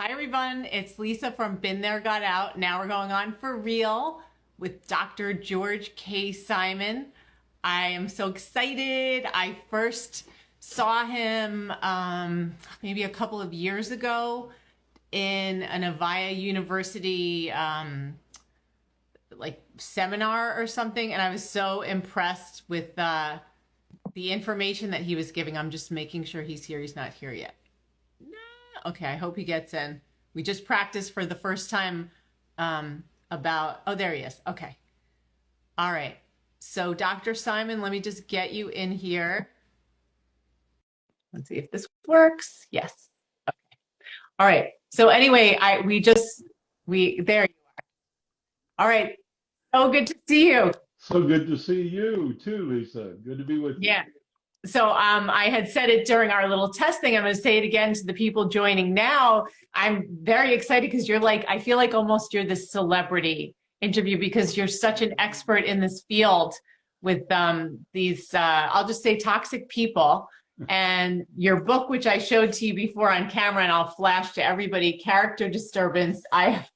Hi, everyone. It's Lisa from Been There, Got Out. Now we're going on for real with Dr. George K. Simon. I am so excited. I first saw him maybe a couple of years ago in an Avaya University like seminar or something, and I was so impressed with the information that he was giving. I'm just making sure he's here. He's not here yet. Okay, I hope he gets in. We just practiced for the first time oh, there he is. Okay. All right. So Dr. Simon, let me just get you in here. Let's see if this works. Yes. Okay. All right. So anyway, there you are. All right. So good to see you. So good to see you too, Lisa. Good to be with you. Yeah. So I had said it during our little testing. I'm going to say it again to the people joining now. I'm very excited because I feel like almost you're this celebrity interview because you're such an expert in this field with these, I'll just say toxic people. And your book, which I showed to you before on camera, and I'll flash to everybody, Character Disturbance, I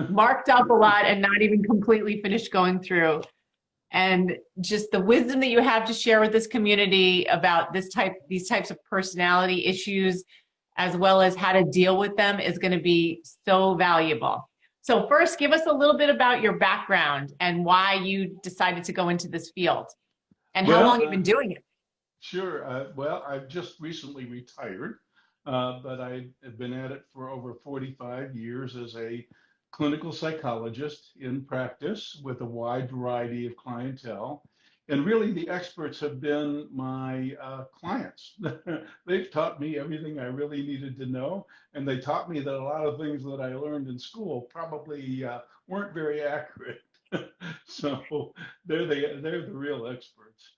marked up a lot and not even completely finished going through. And just the wisdom that you have to share with this community about these types of personality issues, as well as how to deal with them, is going to be so valuable. So first, give us a little bit about your background and why you decided to go into this field and how long you've been doing it. Sure. Well, I've just recently retired, but I have been at it for over 45 years as a clinical psychologist in practice with a wide variety of clientele. And really, the experts have been my clients. They've taught me everything I really needed to know. And they taught me that a lot of things that I learned in school probably weren't very accurate. So they're the real experts.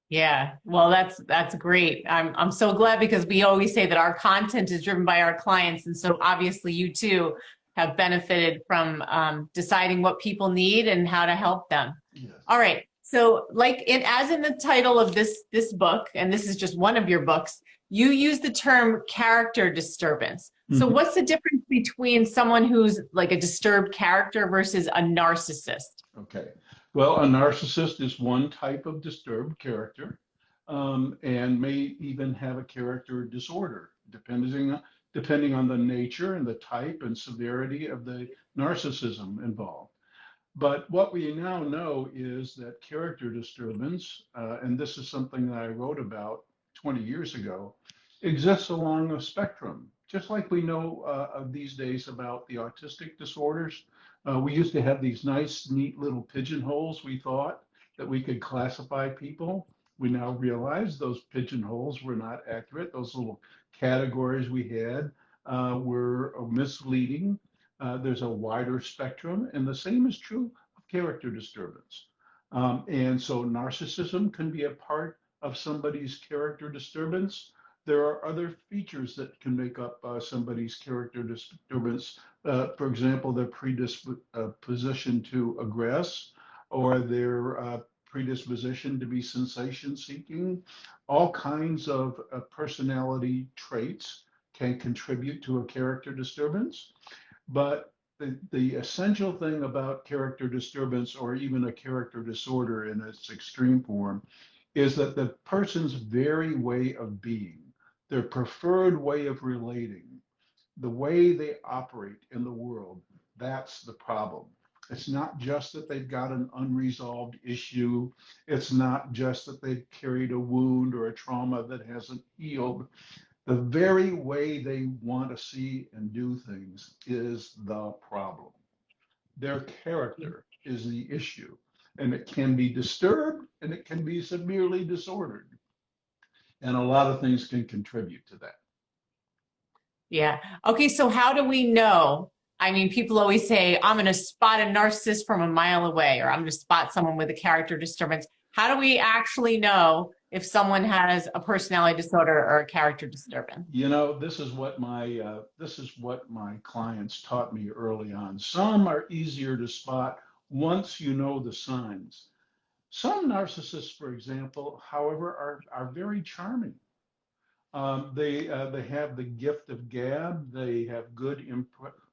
Yeah, well, that's great. I'm so glad because we always say that our content is driven by our clients, and so obviously you too have benefited from deciding what people need and how to help them. Yes. All right. So, as in the title of this book, and this is just one of your books, you use the term character disturbance. So, what's the difference between someone who's like a disturbed character versus a narcissist? Okay. Well, a narcissist is one type of disturbed character, and may even have a character disorder, depending on the nature and the type and severity of the narcissism involved. But what we now know is that character disturbance, and this is something that I wrote about 20 years ago, exists along a spectrum. Just like we know these days about the autistic disorders, we used to have these nice, neat little pigeonholes we thought that we could classify people. We now realize those pigeonholes were not accurate. Those little categories we had were misleading. There's a wider spectrum, and the same is true of character disturbance. And so narcissism can be a part of somebody's character disturbance. There are other features that can make up somebody's character disturbance. For example, their predisposition to aggress, or their predisposition to be sensation seeking. All kinds of personality traits can contribute to a character disturbance. But the essential thing about character disturbance, or even a character disorder in its extreme form, is that the person's very way of being, their preferred way of relating, the way they operate in the world, that's the problem. It's not just that they've got an unresolved issue. It's not just that they've carried a wound or a trauma that hasn't healed. The very way they want to see and do things is the problem. Their character is the issue, and it can be disturbed and it can be severely disordered. And a lot of things can contribute to that. Yeah. Okay. So how do we know? I mean, people always say, I'm going to spot a narcissist from a mile away, or I'm going to spot someone with a character disturbance. How do we actually know if someone has a personality disorder or a character disturbance? You know, this is what my clients taught me early on. Some are easier to spot once you know the signs. Some narcissists, for example, however, are very charming. They have the gift of gab. They have good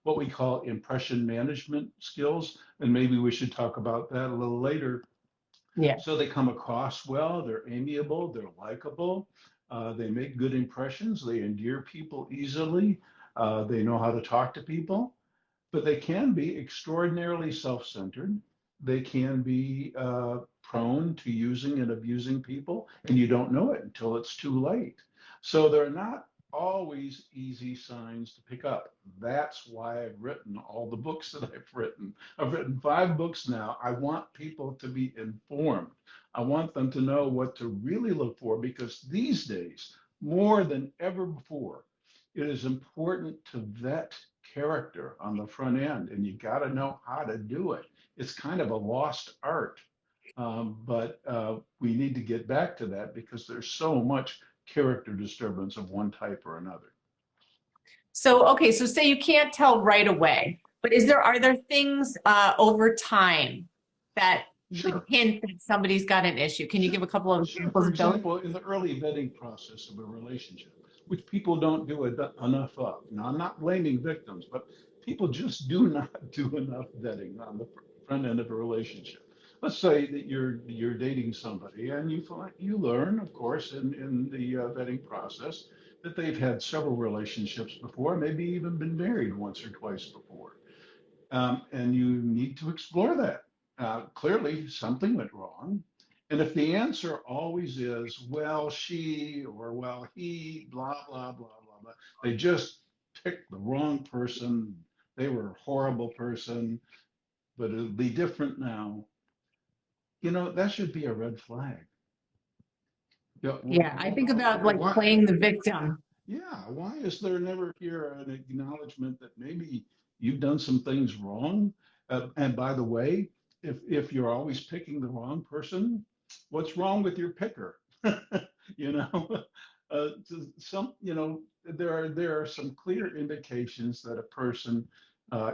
what we call impression management skills, and maybe we should talk about that a little later. Yeah. So they come across well. They're amiable. They're likable. They make good impressions. They endear people easily. They know how to talk to people, but they can be extraordinarily self-centered. They can be prone to using and abusing people, and you don't know it until it's too late. So they're not always easy signs to pick up. That's why I've written all the books that I've written. I've written 5 books now. I want people to be informed. I want them to know what to really look for, because these days, more than ever before, it is important to vet character on the front end, and you got to know how to do it. It's kind of a lost art, but we need to get back to that because there's so much character disturbance of one type or another. So, okay, so say you can't tell right away, but are there things over time that would hint that somebody's got an issue? Can you give a couple of Sure. examples For of those? example, in the early vetting process of a relationship, which people don't do enough of. Now, I'm not blaming victims, but people just do not do enough vetting on the front end of a relationship. Let's say that you're dating somebody, and you learn, of course, in the vetting process, that they've had several relationships before, maybe even been married once or twice before. And you need to explore that. Clearly, something went wrong. And if the answer always is, well, she, or well, he, blah, blah, blah, blah, blah, they just picked the wrong person. They were a horrible person, but it'll be different now. That should be a red flag. Yeah, Yeah, I think about like playing the victim. yeah, why is there never here an acknowledgement that maybe you've done some things wrong? And by the way, if you're always picking the wrong person, what's wrong with your picker? You know, there are some clear indications that a person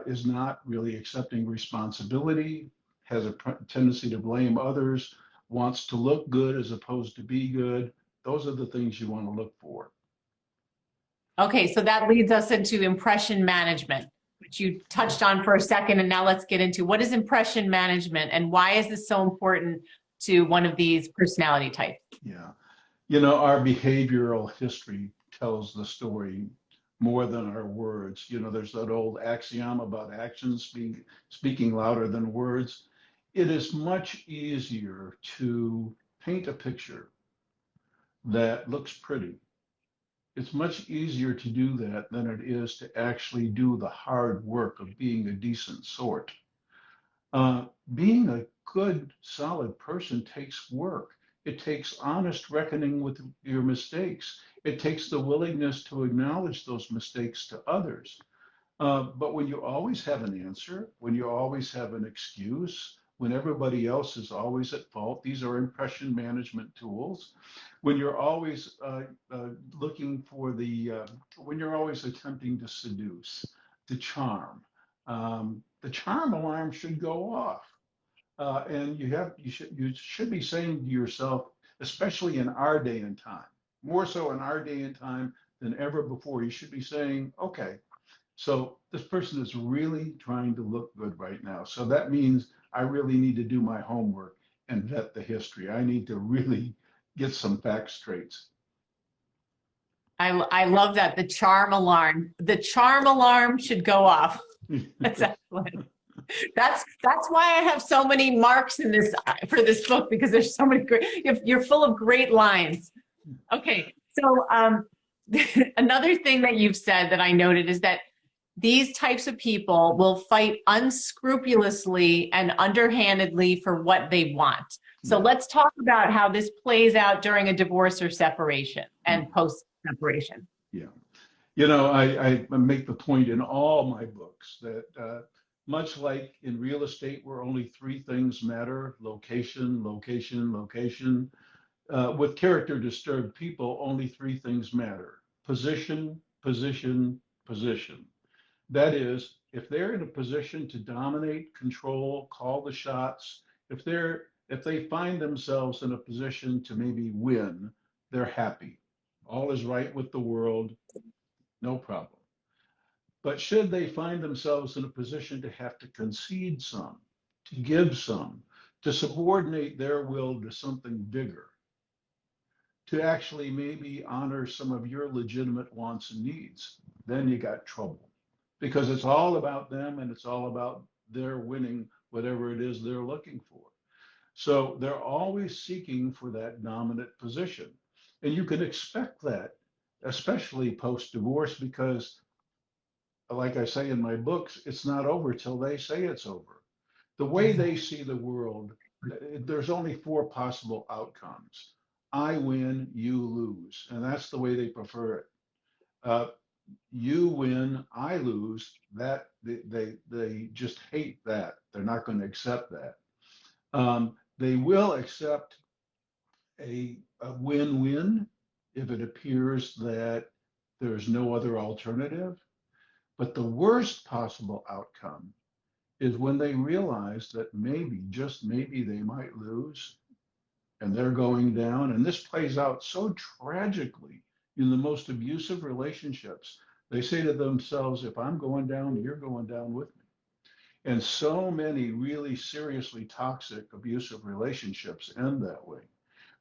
is not really accepting responsibility, has a tendency to blame others, wants to look good as opposed to be good. Those are the things you want to look for. Okay, so that leads us into impression management, which you touched on for a second, and now let's get into what is impression management and why is this so important to one of these personality types? Yeah. Our behavioral history tells the story more than our words. There's that old axiom about actions speaking louder than words. It is much easier to paint a picture that looks pretty. It's much easier to do that than it is to actually do the hard work of being a decent sort. Being a good, solid person takes work. It takes honest reckoning with your mistakes. It takes the willingness to acknowledge those mistakes to others. But when you always have an answer, when you always have an excuse, when everybody else is always at fault, these are impression management tools. When you're always looking for when you're always attempting to seduce, to charm, the charm alarm should go off. And you should be saying to yourself, especially in our day and time, more so in our day and time than ever before, you should be saying, okay, so this person is really trying to look good right now. So that means I really need to do my homework and vet the history. I need to really get some facts straight. I love that. The charm alarm. The charm alarm should go off. That's excellent. That's why I have so many marks in this for this book, because there's so many great, you're full of great lines. Okay, so another thing that you've said that I noted is that these types of people will fight unscrupulously and underhandedly for what they want. So let's talk about how this plays out during a divorce or separation and post-separation. Yeah. I make the point in all my books that much like in real estate, where only 3 things matter: location, location, location. With character disturbed people, only 3 things matter: position, position, position. That is, if they're in a position to dominate, control, call the shots, if they find themselves in a position to maybe win, they're happy. all is right with the world, no problem. But should they find themselves in a position to have to concede some, to give some, to subordinate their will to something bigger, to actually maybe honor some of your legitimate wants and needs, then you got trouble. Because it's all about them and it's all about their winning whatever it is they're looking for. So they're always seeking for that dominant position. And you can expect that, especially post divorce, because, like I say in my books, it's not over till they say it's over. The way they see the world, there's only four possible outcomes. I win, you lose. And that's the way they prefer it. Uh, you win, I lose. That they just hate that. They're not going to accept that. They will accept a win-win if it appears that there's no other alternative. But the worst possible outcome is when they realize that maybe, just maybe, they might lose and they're going down. And this plays out so tragically in the most abusive relationships. They say to themselves, if I'm going down, you're going down with me. And so many really seriously toxic, abusive relationships end that way,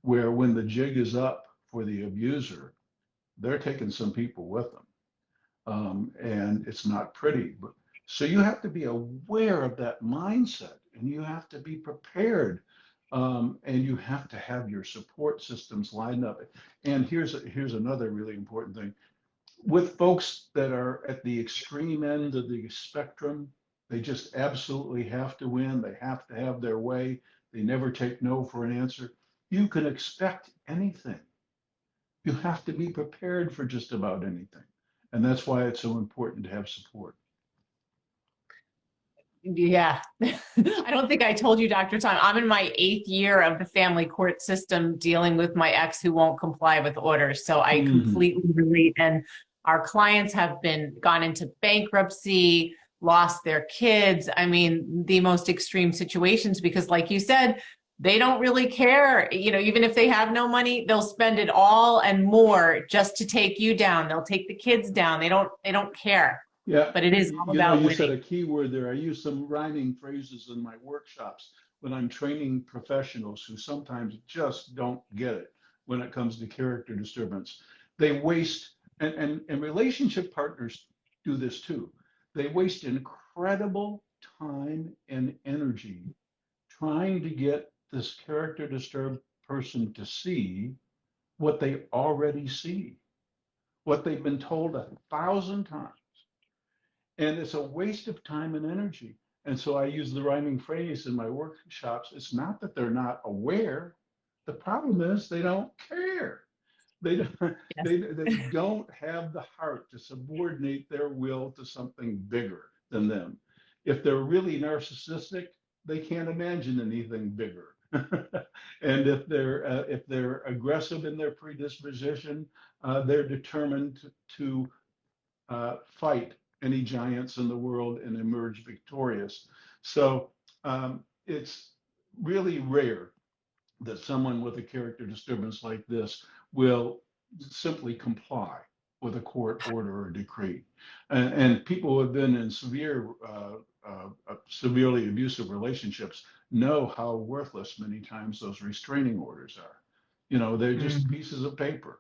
where when the jig is up for the abuser, they're taking some people with them. And it's not pretty. But so you have to be aware of that mindset, and you have to be prepared, and you have to have your support systems lined up. And here's another really important thing. With folks that are at the extreme end of the spectrum, they just absolutely have to win. They have to have their way. They never take no for an answer. You can expect anything. You have to be prepared for just about anything. And that's why it's so important to have support. Yeah. I don't think I told you, Dr. Tom, I'm in my 8th year of the family court system dealing with my ex who won't comply with orders. So I completely relate. And our clients have gone into bankruptcy, lost their kids. I mean, the most extreme situations, because like you said, they don't really care. You know, even if they have no money, they'll spend it all and more just to take you down. They'll take the kids down. They don't care. Yeah, But it is all you know, about you said winning. a key word there. I use some rhyming phrases in my workshops when I'm training professionals who sometimes just don't get it when it comes to character disturbance. They waste, and relationship partners do this too. They waste incredible time and energy trying to get this character disturbed person to see what they already see, what they've been told 1,000 times. And it's a waste of time and energy. And so I use the rhyming phrase in my workshops. It's not that they're not aware. The problem is they don't care. They don't, Yes. they don't have the heart to subordinate their will to something bigger than them. If they're really narcissistic, they can't imagine anything bigger. And if they're aggressive in their predisposition, they're determined to fight any giants in the world and emerge victorious. So it's really rare that someone with a character disturbance like this will simply comply with a court order or decree. And people who have been in severely abusive relationships know how worthless many times those restraining orders are. You know, they're just pieces of paper.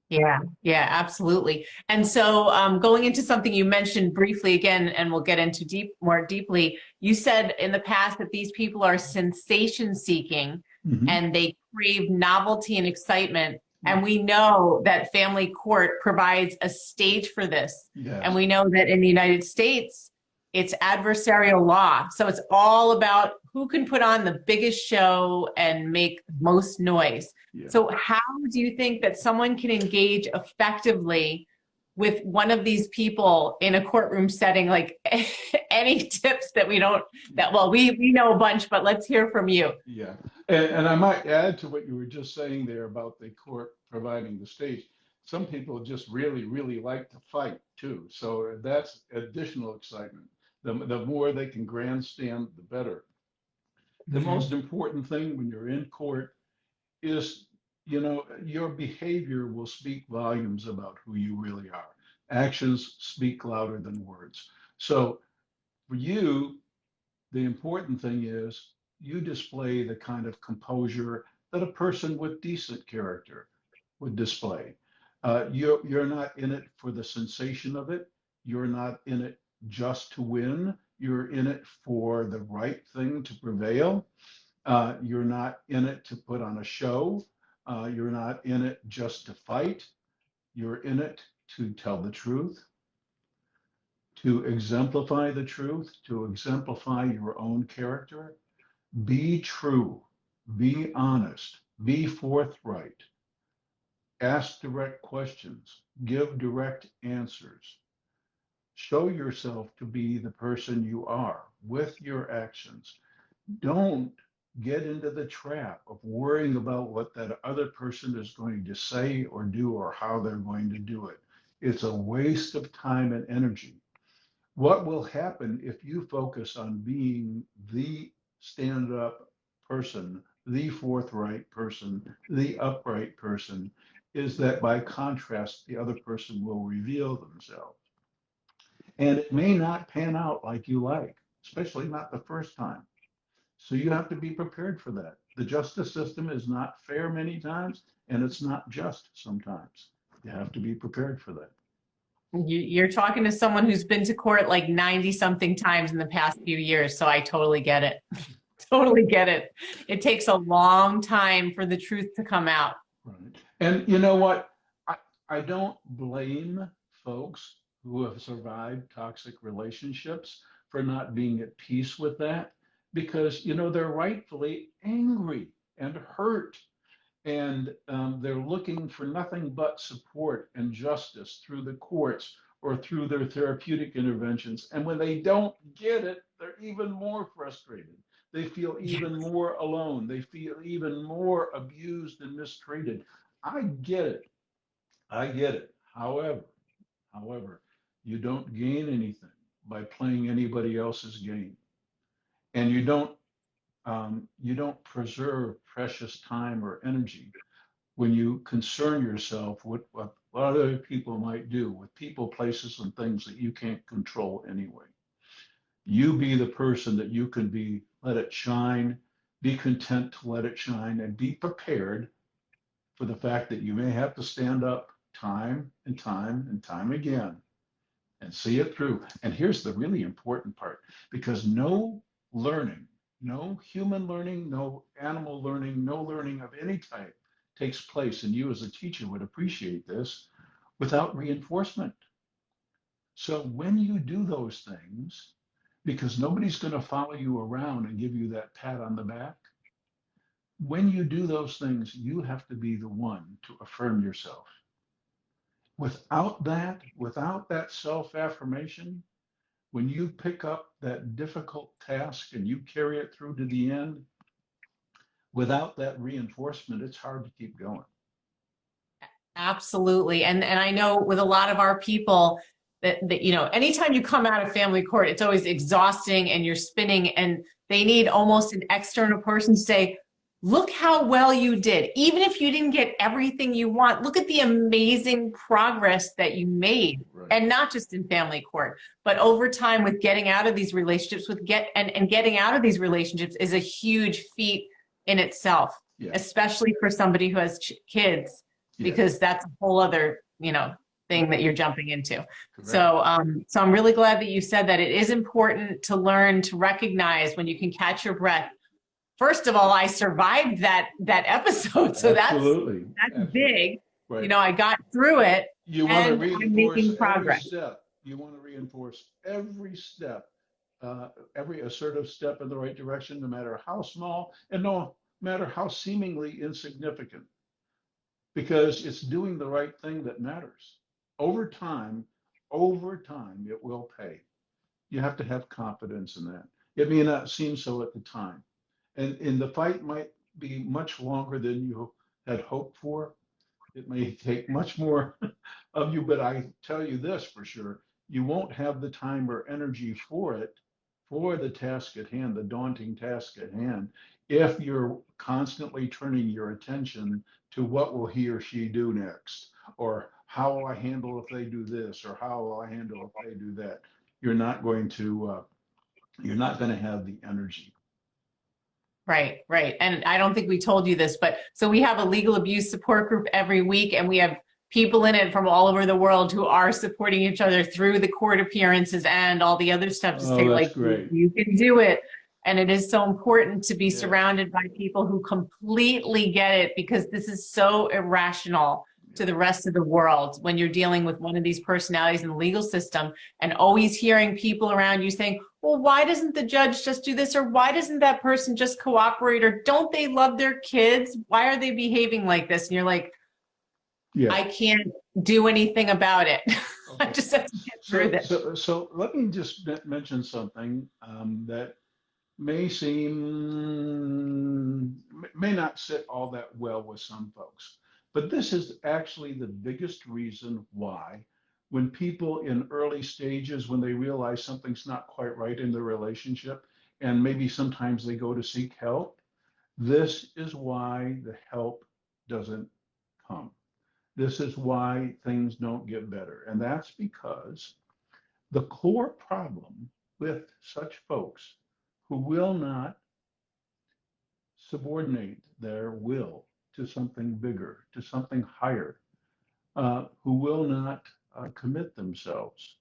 Yeah. Yeah, absolutely. And so going into something you mentioned briefly again, and we'll get into more deeply, you said in the past that these people are sensation seeking Mhm. and they crave novelty and excitement. And we know that family court provides a stage for this. And Yes. we know that in the United States, it's adversarial law. So it's all about who can put on the biggest show and make most noise. Yeah. So how do you think that someone can engage effectively with one of these people in a courtroom setting? Like any tips that we know a bunch, but let's hear from you. Yeah. And I might add to what you were just saying there about the court providing the stage. Some people just really, really like to fight too. So that's additional excitement. The more they can grandstand, the better. The most important thing when you're in court is your behavior will speak volumes about who you really are. Actions speak louder than words. So for you, the important thing is you display the kind of composure that a person with decent character would display. You're not in it for the sensation of it. You're not in it just to win. You're in it for the right thing to prevail. You're not in it to put on a show. You're not in it just to fight. You're in it to tell the truth, to exemplify the truth, to exemplify your own character. Be true, be honest, be forthright, ask direct questions, give direct answers. Show yourself to be the person you are with your actions. Don't get into the trap of worrying about what that other person is going to say or do or how they're going to do it. It's a waste of time and energy. What will happen if you focus on being the stand up person, the forthright person, the upright person, is that by contrast, the other person will reveal themselves. And it may not pan out like you like, especially not the first time. So you have to be prepared for that. The justice system is not fair many times, and it's not just sometimes. You have to be prepared for that. You're talking to someone who's been to court like 90 something times in the past few years. So I totally get it. Totally get it. It takes a long time for the truth to come out. Right. And you know what? I don't blame folks who have survived toxic relationships for not being at peace with that because, they're rightfully angry and hurt. And they're looking for nothing but support and justice through the courts or through their therapeutic interventions. And when they don't get it, they're even more frustrated. They feel even more alone. They feel even more abused and mistreated. I get it. I get it. However, you don't gain anything by playing anybody else's game, and you don't preserve precious time or energy when you concern yourself with what other people might do with people, places, and things that you can't control anyway. You be the person that you can be, let it shine, be content to let it shine, and be prepared for the fact that you may have to stand up time and time and time again and see it through. And here's the really important part because no learning, no human learning, no animal learning, no learning of any type takes place. And you as a teacher would appreciate this without reinforcement. So when you do those things, because nobody's going to follow you around and give you that pat on the back, when you do those things, you have to be the one to affirm yourself. Without that self-affirmation, when you pick up that difficult task and you carry it through to the end, without that reinforcement, it's hard to keep going. Absolutely. And I know with a lot of our people that anytime you come out of family court, it's always exhausting and you're spinning and they need almost an external person to say, look how well you did. Even if you didn't get everything you want, look at the amazing progress that you made. Right. And not just in family court, but over time with getting out of these relationships and getting out of these relationships is a huge feat in itself, Yeah. especially for somebody who has kids, Yeah. because that's a whole other, thing that you're jumping into. Correct. So I'm really glad that you said that it is important to learn to recognize when you can catch your breath. First of all, I survived that episode, so Absolutely. that's big. Right. I got through it. You want to and I'm making reinforce every progress. step. You want to reinforce every step, every assertive step in the right direction, no matter how small and no matter how seemingly insignificant, because it's doing the right thing that matters. Over time, it will pay. You have to have confidence in that. It may not seem so at the time. And the fight might be much longer than you had hoped for. It may take much more of you, but I tell you this for sure, you won't have the time or energy for it, for the task at hand, the daunting task at hand, if you're constantly turning your attention to what will he or she do next, or how will I handle if they do this, or how will I handle if they do that, you're not going to have the energy. Right, right. And I don't think we told you this, but so we have a legal abuse support group every week, and we have people in it from all over the world who are supporting each other through the court appearances and all the other stuff to say, Oh, that's like, great. you can do it. And it is so important to be Yes. surrounded by people who completely get it, because this is so irrational to the rest of the world when you're dealing with one of these personalities in the legal system, and always hearing people around you saying, well, why doesn't the judge just do this? Or why doesn't that person just cooperate? Or don't they love their kids? Why are they behaving like this? And you're like, Yeah. I can't do anything about it. I Okay. just have to get through this. So let me just mention something that may not sit all that well with some folks. But this is actually the biggest reason why, when people in early stages, when they realize something's not quite right in their relationship, and maybe sometimes they go to seek help, this is why the help doesn't come. This is why things don't get better. And that's because the core problem with such folks who will not subordinate their will to something bigger, to something higher, who will not commit themselves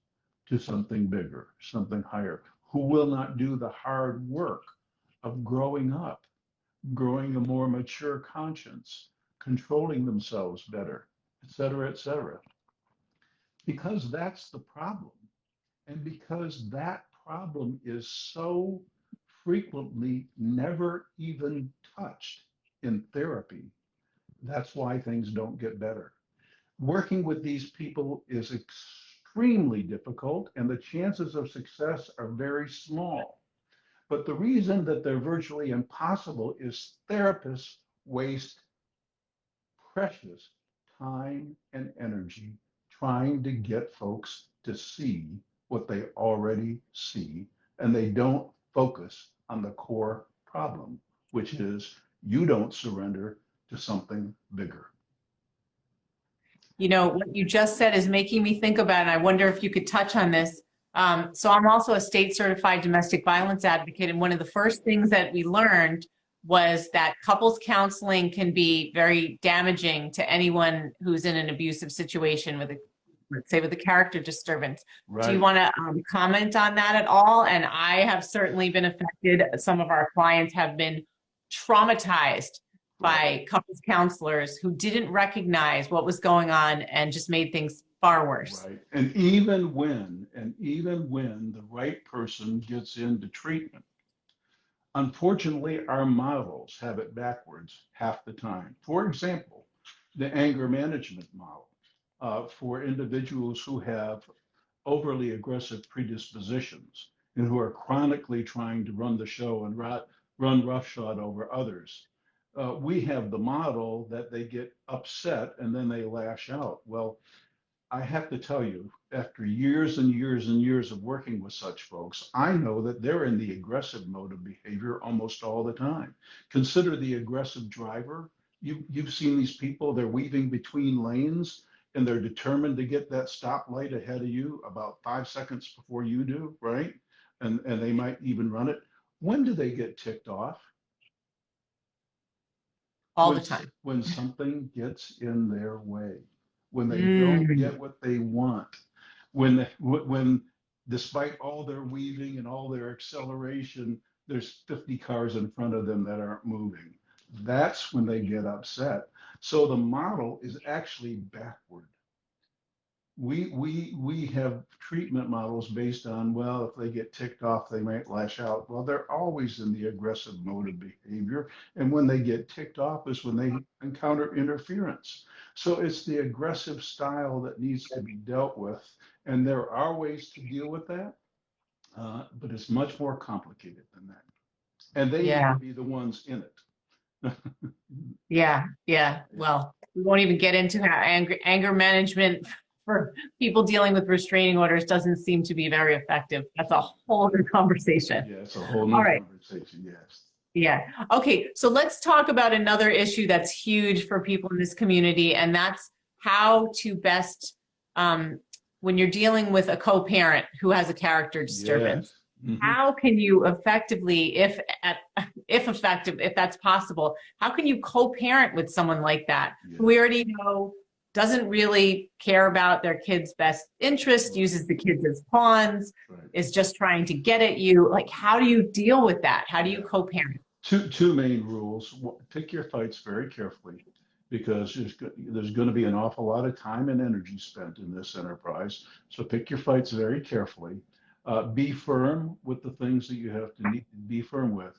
to something bigger, something higher, who will not do the hard work of growing up, growing a more mature conscience, controlling themselves better, et cetera, et cetera. Because that's the problem. And because that problem is so frequently never even touched in therapy, that's why things don't get better. Working with these people is extremely difficult, and the chances of success are very small. But the reason that they're virtually impossible is therapists waste precious time and energy trying to get folks to see what they already see, and they don't focus on the core problem, which is you don't surrender to something bigger. You know, what you just said is making me think about, and I wonder if you could touch on this. So I'm also a state certified domestic violence advocate. And one of the first things that we learned was that couples counseling can be very damaging to anyone who's in an abusive situation with a, let's say, with a character disturbance. Do you Right. want to comment on that at all? And I have certainly been affected. Some of our clients have been traumatized by couples counselors who didn't recognize what was going on and just made things far worse. Right. And even when the right person gets into treatment, unfortunately, our models have it backwards half the time. For example, the anger management model for individuals who have overly aggressive predispositions and who are chronically trying to run the show and run roughshod over others. We have the model that they get upset and then they lash out. Well, I have to tell you, after years and years and years of working with such folks, I know that they're in the aggressive mode of behavior almost all the time. Consider the aggressive driver. You've seen these people, they're weaving between lanes and they're determined to get that stoplight ahead of you about 5 seconds before you do, right? And they might even run it. When do they get ticked off? All the time. When something gets in their way, when they don't Mm. get what they want, when despite all their weaving and all their acceleration, there's 50 cars in front of them that aren't moving. That's when they get upset. So the model is actually backward. We have treatment models based on, well, if they get ticked off, they might lash out. Well, they're always in the aggressive mode of behavior. And when they get ticked off is when they encounter interference. So it's the aggressive style that needs to be dealt with. And there are ways to deal with that, but it's much more complicated than that. And they need Yeah. to be the ones in it. Yeah. Yeah. Well, we won't even get into how anger management for people dealing with restraining orders doesn't seem to be very effective. That's a whole other conversation. Yeah, it's a whole All new right. conversation. Yes. Yeah. Okay. So let's talk about another issue that's huge for people in this community, and that's how to best, um, when you're dealing with a co-parent who has a character disturbance, Yes. Hmm. how can you effectively, if effective, if that's possible, how can you co-parent with someone like that who Yeah. we already know doesn't really care about their kid's best interest, Right. uses the kids as pawns, Right. is just trying to get at you? Like, how do you deal with that? How do you Yeah. co-parent? Two main rules. Pick your fights very carefully because there's going to be an awful lot of time and energy spent in this enterprise. So pick your fights very carefully. Be firm with the things that you have to be firm with.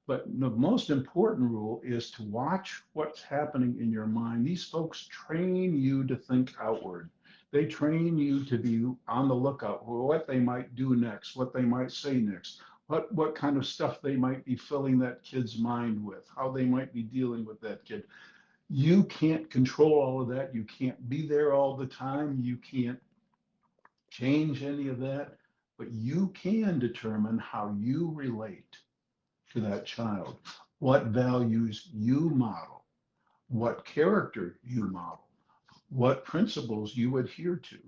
But the most important rule is to watch what's happening in your mind. These folks train you to think outward. They train you to be on the lookout for what they might do next, what they might say next, what kind of stuff they might be filling that kid's mind with, how they might be dealing with that kid. You can't control all of that. You can't be there all the time. You can't change any of that, but you can determine how you relate to that child, what values you model, what character you model, what principles you adhere to.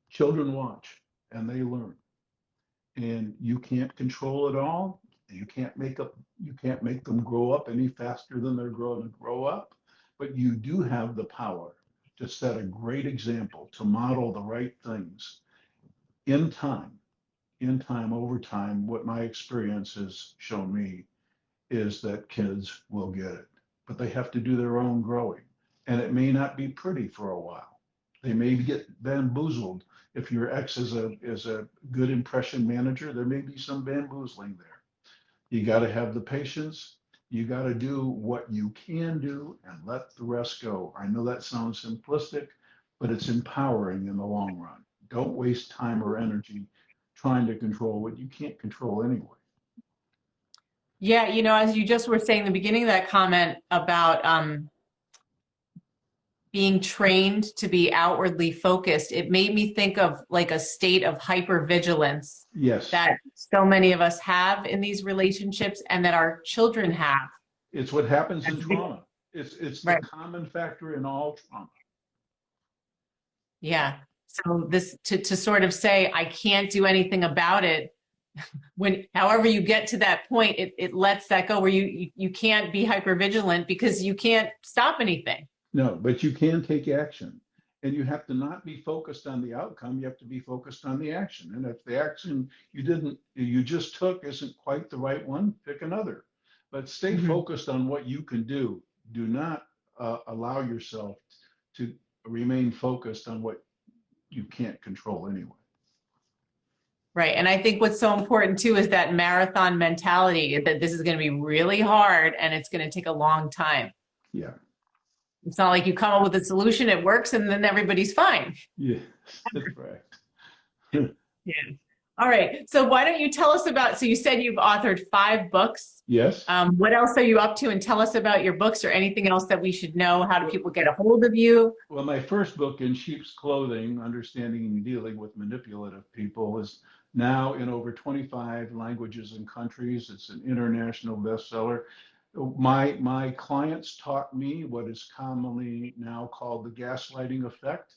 Children watch and they learn, and you can't control it all. You can't make them grow up any faster than they're going to grow up, but you do have the power to set a great example, to model the right things in time. In time, over time, what my experience has shown me is that kids will get it, but they have to do their own growing. And it may not be pretty for a while. They may get bamboozled. If your ex is a good impression manager, there may be some bamboozling there. You got to have the patience. You got to do what you can do and let the rest go. I know that sounds simplistic, but it's empowering in the long run. Don't waste time or energy trying to control what you can't control anyway. Yeah, as you just were saying in the beginning of that comment about being trained to be outwardly focused, it made me think of like a state of hypervigilance Yes. that so many of us have in these relationships and that our children have. It's what happens in That's big. trauma. It's the Right. common factor in all trauma. Yeah. So this to sort of say, I can't do anything about it. When, however you get to that point, it lets that go where you can't be hypervigilant because you can't stop anything. No, but you can take action. And you have to not be focused on the outcome. You have to be focused on the action. And if the action you just took isn't quite the right one, pick another. But stay Mhm. focused on what you can do. Do not allow yourself to remain focused on what you can't control anyway. Right. And I think what's so important too is that marathon mentality that this is going to be really hard and it's going to take a long time. Yeah. It's not like you come up with a solution, it works, and then everybody's fine. Yes, that's right. Yeah. All right. So why don't you tell us about, so you said you've authored 5 books. Yes. What else are you up to? And tell us about your books or anything else that we should know. How do people get a hold of you? Well, my first book, In Sheep's Clothing, Understanding and Dealing with Manipulative People, is now in over 25 languages and countries. It's an international bestseller. My clients taught me what is commonly now called the gaslighting effect.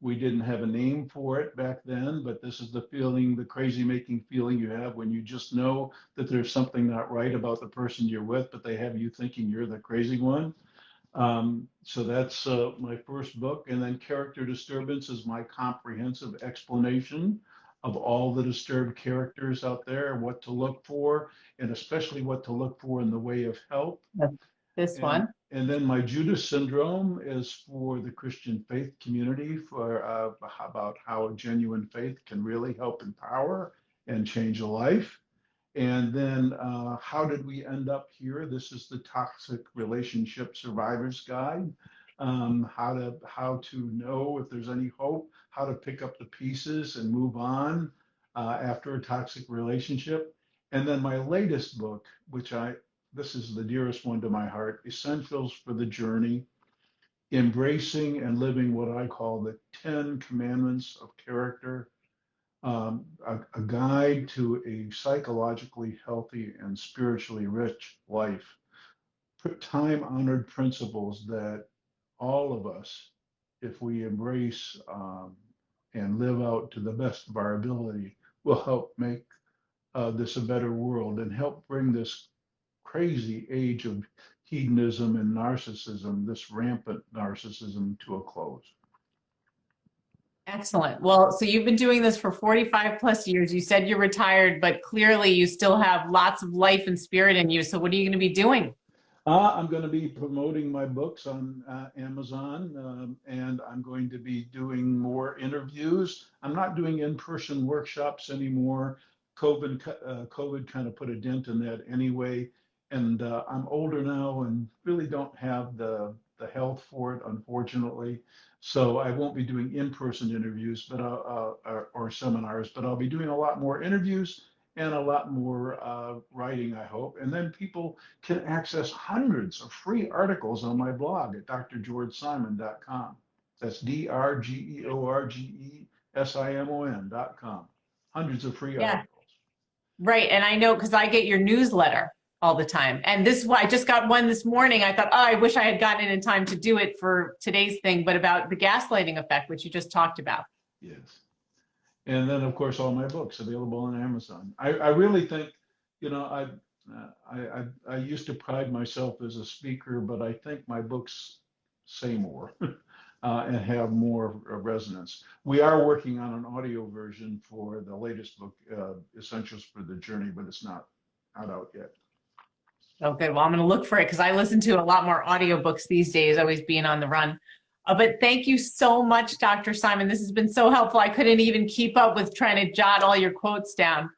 We didn't have a name for it back then, but this is the feeling, the crazy making feeling you have when you just know that there's something not right about the person you're with, but they have you thinking you're the crazy one. So that's my first book. And then Character Disturbance is my comprehensive explanation of all the disturbed characters out there, what to look for, and especially what to look for in the way of help. This And, one. and then my Judas syndrome is for the Christian faith community for about how a genuine faith can really help empower and change a life. And then how did we end up here? This is the Toxic Relationship Survivor's Guide. How to know if there's any hope, how to pick up the pieces and move on after a toxic relationship. And then my latest book, this is the dearest one to my heart, Essentials for the Journey, Embracing and Living what I call the 10 Commandments of Character. a guide to a psychologically healthy and spiritually rich life. Time-honored principles that all of us, if we embrace and live out to the best of our ability, will help make this a better world and help bring this crazy age of hedonism and narcissism, this rampant narcissism, to a close. Excellent. Well, so you've been doing this for 45 plus years. You said you're retired, but clearly you still have lots of life and spirit in you. So what are you going to be doing? I'm going to be promoting my books on Amazon, and I'm going to be doing more interviews. I'm not doing in-person workshops anymore. COVID kind of put a dent in that anyway. And I'm older now and really don't have the health for it, unfortunately. So I won't be doing in-person interviews, but or seminars, but I'll be doing a lot more interviews and a lot more writing, I hope. And then people can access hundreds of free articles on my blog at drgeorgesimon.com. That's drgeorgesimon.com. Hundreds of free Yeah, articles. right. And I know because I get your newsletter all the time. And this, I just got one this morning. I thought, oh, I wish I had gotten it in time to do it for today's thing, but about the gaslighting effect, which you just talked about. Yes. And then, of course, all my books available on Amazon. I really think, you know, I used to pride myself as a speaker, but I think my books say more and have more resonance. We are working on an audio version for the latest book, Essentials for the Journey, but it's not out yet. Oh, good. Well, I'm going to look for it because I listen to a lot more audiobooks these days, always being on the run. But thank you so much, Dr. Simon. This has been so helpful. I couldn't even keep up with trying to jot all your quotes down.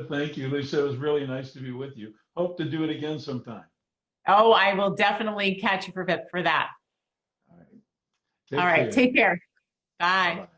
Thank you, Lisa. It was really nice to be with you. Hope to do it again sometime. Oh, I will definitely catch you for that. All right. Take care. Bye. Bye-bye.